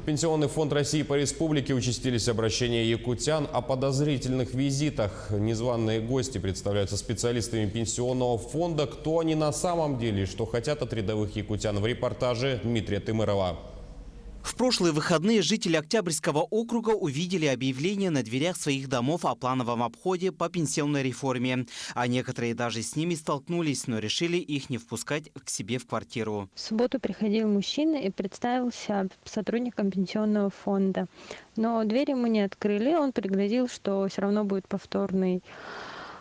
Пенсионный фонд России по республике участились обращения якутян о подозрительных визитах. Незваные гости представляются специалистами пенсионного фонда. Кто они на самом деле и что хотят от рядовых якутян, в репортаже Дмитрия Тымырова. В прошлые выходные жители Октябрьского округа увидели объявление на дверях своих домов о плановом обходе по пенсионной реформе. А некоторые даже с ними столкнулись, но решили их не впускать к себе в квартиру. В субботу приходил мужчина и представился сотрудником пенсионного фонда. Но дверь ему не открыли, он пригрозил, что все равно будет повторный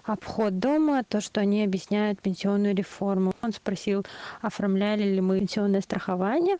обход дома, то, что они объясняют пенсионную реформу. Он спросил, оформляли ли мы пенсионное страхование.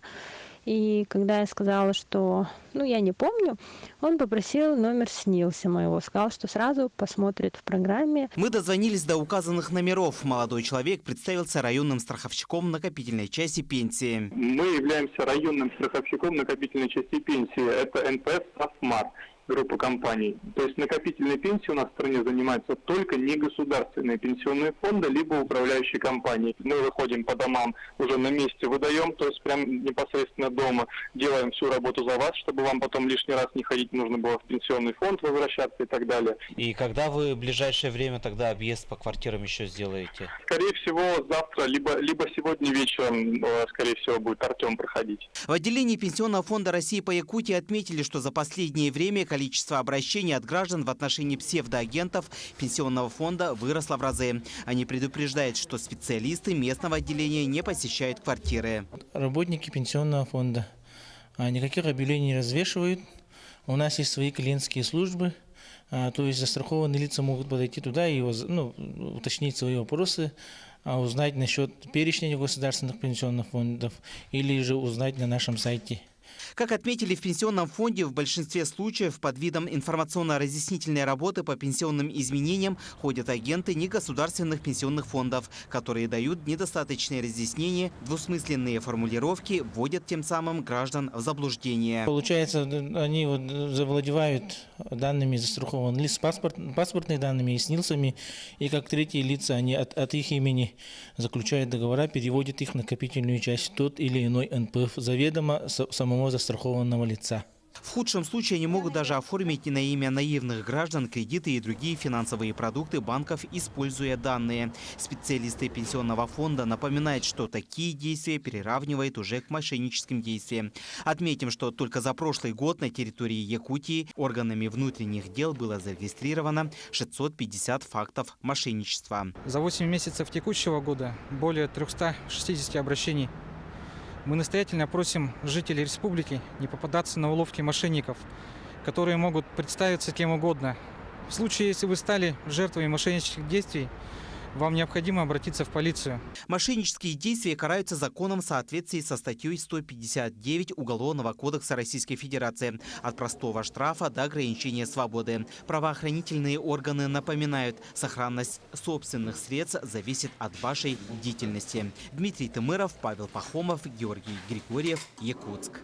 И когда я сказала, что я не помню, он попросил номер СНИЛСа моего. Сказал, что сразу посмотрит в программе. Мы дозвонились до указанных номеров. Молодой человек представился районным страховщиком накопительной части пенсии. Мы являемся районным страховщиком накопительной части пенсии. Это НПС «Асмар», группа компаний. То есть накопительной пенсией у нас в стране занимаются только негосударственные пенсионные фонды, либо управляющие компании. Мы выходим по домам, уже на месте выдаем, то есть прям непосредственно дома, делаем всю работу за вас, чтобы вам потом лишний раз не ходить нужно было в пенсионный фонд возвращаться и так далее. И когда вы в ближайшее время тогда объезд по квартирам еще сделаете? Скорее всего, завтра, либо сегодня вечером, скорее всего, будет Артем проходить. В отделении Пенсионного фонда России по Якутии отметили, что за последнее время количество обращений от граждан в отношении псевдоагентов пенсионного фонда выросло в разы. Они предупреждают, что специалисты местного отделения не посещают квартиры. Работники пенсионного фонда никаких объявлений не развешивают. У нас есть свои клиентские службы. То есть застрахованные лица могут подойти туда и уточнить свои вопросы, узнать насчет перечня государственных пенсионных фондов или же узнать на нашем сайте. Как отметили в Пенсионном фонде, в большинстве случаев под видом информационно-разъяснительной работы по пенсионным изменениям ходят агенты негосударственных пенсионных фондов, которые дают недостаточные разъяснения, двусмысленные формулировки, вводят тем самым граждан в заблуждение. Получается, они завладевают данными застрахованных лиц, паспортными данными и СНИЛСами, и как третьи лица они от их имени заключают договора, переводят их в накопительную часть тот или иной НПФ, заведомо самого застрахованного лица. В худшем случае они могут даже оформить на имя наивных граждан кредиты и другие финансовые продукты банков, используя данные. Специалисты пенсионного фонда напоминают, что такие действия переравнивают уже к мошенническим действиям. Отметим, что только за прошлый год на территории Якутии органами внутренних дел было зарегистрировано 650 фактов мошенничества. За 8 месяцев текущего года более 360 обращений. Мы настоятельно просим жителей республики не попадаться на уловки мошенников, которые могут представиться кем угодно. В случае, если вы стали жертвой мошеннических действий, вам необходимо обратиться в полицию. Мошеннические действия караются законом в соответствии со статьей 159 Уголовного кодекса Российской Федерации. От простого штрафа до ограничения свободы. Правоохранительные органы напоминают, сохранность собственных средств зависит от вашей бдительности. Дмитрий Тымыров, Павел Пахомов, Георгий Григорьев, Якутск.